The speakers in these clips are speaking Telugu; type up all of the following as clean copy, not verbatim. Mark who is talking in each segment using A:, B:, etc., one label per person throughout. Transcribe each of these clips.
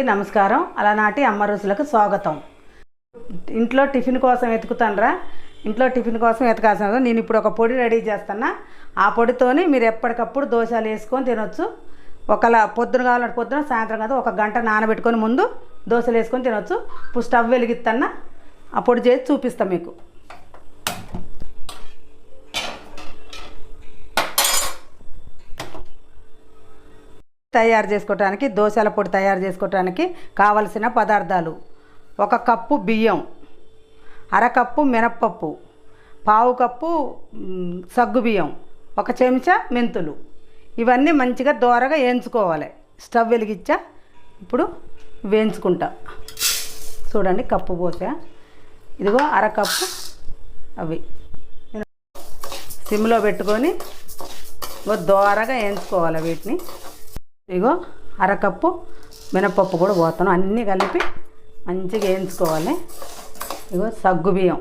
A: నమస్కారం. అలనాటి అమ్మ రుచులకు స్వాగతం. ఇంట్లో టిఫిన్ కోసం వెతుకుతానరా? ఇంట్లో టిఫిన్ కోసం వెతకాల్సిన నేను ఇప్పుడు ఒక పొడి రెడీ చేస్తున్నా. ఆ పొడితోని మీరు ఎప్పటికప్పుడు దోశలు వేసుకొని తినొచ్చు. ఒకలా పొద్దున కావాలంటే పొద్దున, సాయంత్రం కాదు ఒక గంట నానబెట్టుకొని ముందు దోశలు వేసుకొని తినొచ్చు. ఇప్పుడు స్టవ్ వెలిగిస్తున్నా, ఆ పొడి చేసి చూపిస్తాను మీకు. తయారు చేసుకోవడానికి, దోశల పొడి తయారు చేసుకోవడానికి కావలసిన పదార్థాలు: 1 కప్పు బియ్యం, అరకప్పు మినప్పప్పు, పావు కప్పు సగ్గుబియ్యం, 1 చెంచా మెంతులు. ఇవన్నీ మంచిగా దోరగా వేయించుకోవాలి. స్టవ్ వెలిగించా, ఇప్పుడు వేయించుకుంటా. చూడండి, కప్పు పోసా. ఇదిగో అరకప్పు అవి సిమ్లో పెట్టుకొని దోరగా వేయించుకోవాలి వీటిని. ఇగో అరకప్పు మినపప్పు కూడా పోతాను, అన్నీ కలిపి మంచిగా వేయించుకోవాలి. ఇగో సగ్గుబియ్యం,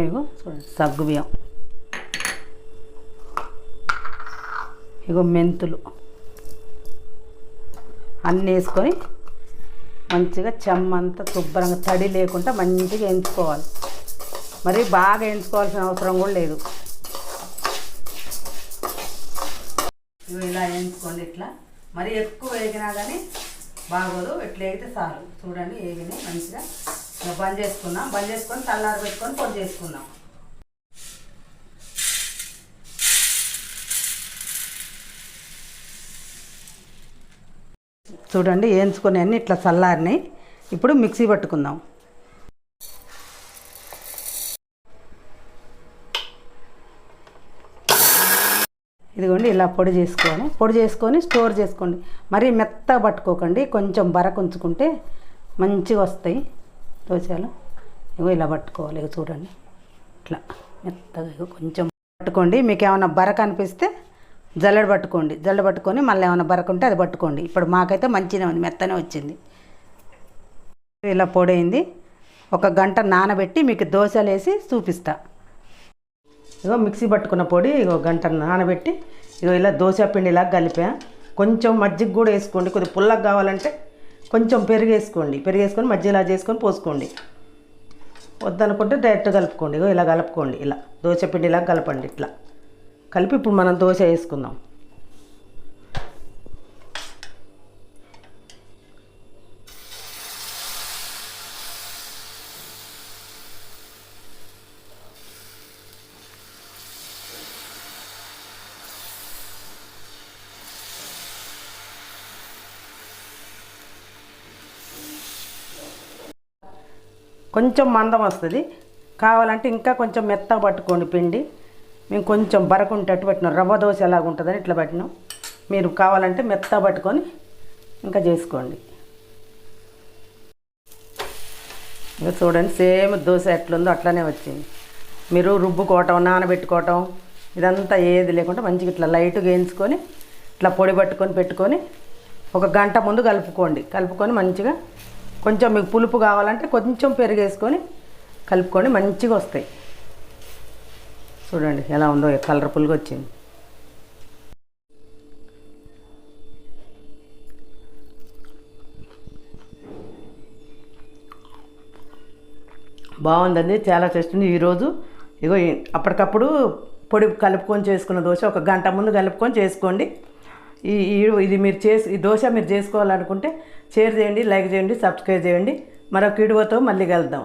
A: ఇగో చూడండి సగ్గుబియ్యం. ఇగో మెంతులు అన్నీ వేసుకొని మంచిగా చెమ్మంతా శుభ్రంగా తడి లేకుండా మంచిగా వేయించుకోవాలి. మరి బాగా వేయించుకోవాల్సిన అవసరం కూడా లేదు. ఇలా వేయించుకోండి. ఇట్లా మరి ఎక్కువ వేగినా కానీ బాగోదు. ఇట్లా వేగితే చాలు. చూడండి వేగినాయి మంచిగా. బంద్ చేసుకున్నాం. బంద్ చేసుకొని చల్లారి పెట్టుకొని పొడి చేసుకున్నాం. చూడండి వేయించుకొని అన్నీ ఇట్లా చల్లారినాయి. ఇప్పుడు మిక్సీ పట్టుకుందాం. ఇదిగోండి ఇలా పొడి చేసుకొని స్టోర్ చేసుకోండి. మరీ మెత్తగా పట్టుకోకండి, కొంచెం బరకు ఉంచుకుంటే మంచిగా వస్తాయి దోశలు. ఇగో ఇలా పట్టుకోవాలి. ఇక చూడండి ఇట్లా మెత్తగా కొంచెం పట్టుకోండి. మీకు ఏమైనా బరకు అనిపిస్తే జల్లెడ పట్టుకొని మళ్ళీ ఏమైనా బరకు ఉంటే అది పట్టుకోండి. ఇప్పుడు మాకైతే మంచిగా ఉంది, మెత్తనే వచ్చింది. ఇలా పొడి అయింది. 1 గంట నానబెట్టి మీకు దోశలు వేసి చూపిస్తా. ఇగో మిక్సీ పట్టుకున్న పొడి ఇగో గంట నానబెట్టి ఇగో ఇలా దోశ పిండిలాగా కలిపా. కొంచెం మజ్జిగ కూడా వేసుకోండి. కొద్దిగా పుల్లగా కావాలంటే కొంచెం పెరుగు వేసుకొని మజ్జిగలా చేసుకొని పోసుకోండి. వద్దనుకుంటే డైరెక్ట్ కలుపుకోండి. ఇగో ఇలా కలుపుకోండి. ఇలా దోశ పిండిలాగా కలపండి. ఇట్లా కలిపి ఇప్పుడు మనం దోశ వేసుకుందాం. కొంచెం మందం వస్తుంది. కావాలంటే ఇంకా కొంచెం మెత్తగా పట్టుకోండి పిండి. మేము కొంచెం బరకుంటట్టు పట్టినాం. రవ్వ దోశ ఎలాగ ఉంటుందని ఇట్లా పట్టినాం. మీరు కావాలంటే మెత్తగా పట్టుకొని ఇంకా చేసుకోండి. ఇక చూడండి సేమ్ దోశ ఎట్లుందో అట్లానే వచ్చింది. మీరు రుబ్బుకోవటం, నానబెట్టుకోవటం ఇదంతా ఏది లేకుండా మంచిగా ఇట్లా లైట్గా వేయించుకొని ఇట్లా పొడి పెట్టుకొని 1 గంట ముందు కలుపుకొని మంచిగా కొంచెం మీకు పులుపు కావాలంటే కొంచెం పెరుగు వేసుకొని కలుపుకొని మంచిగా వస్తాయి. చూడండి ఎలా ఉందో, కలర్ఫుల్గా వచ్చింది. బాగుందండి, చాలా టేస్ట్ ఉంది. ఈరోజు ఇగో అప్పటికప్పుడు పొడి కలుపుకొని చేసుకున్న దోశ 1 గంట ముందు కలుపుకొని చేసుకోండి. ఈ దోశ మీరు చేసుకోవాలనుకుంటే షేర్ చేయండి, లైక్ చేయండి, సబ్స్క్రైబ్ చేయండి. మరొక వీడియోతో మళ్ళీ కలుద్దాం.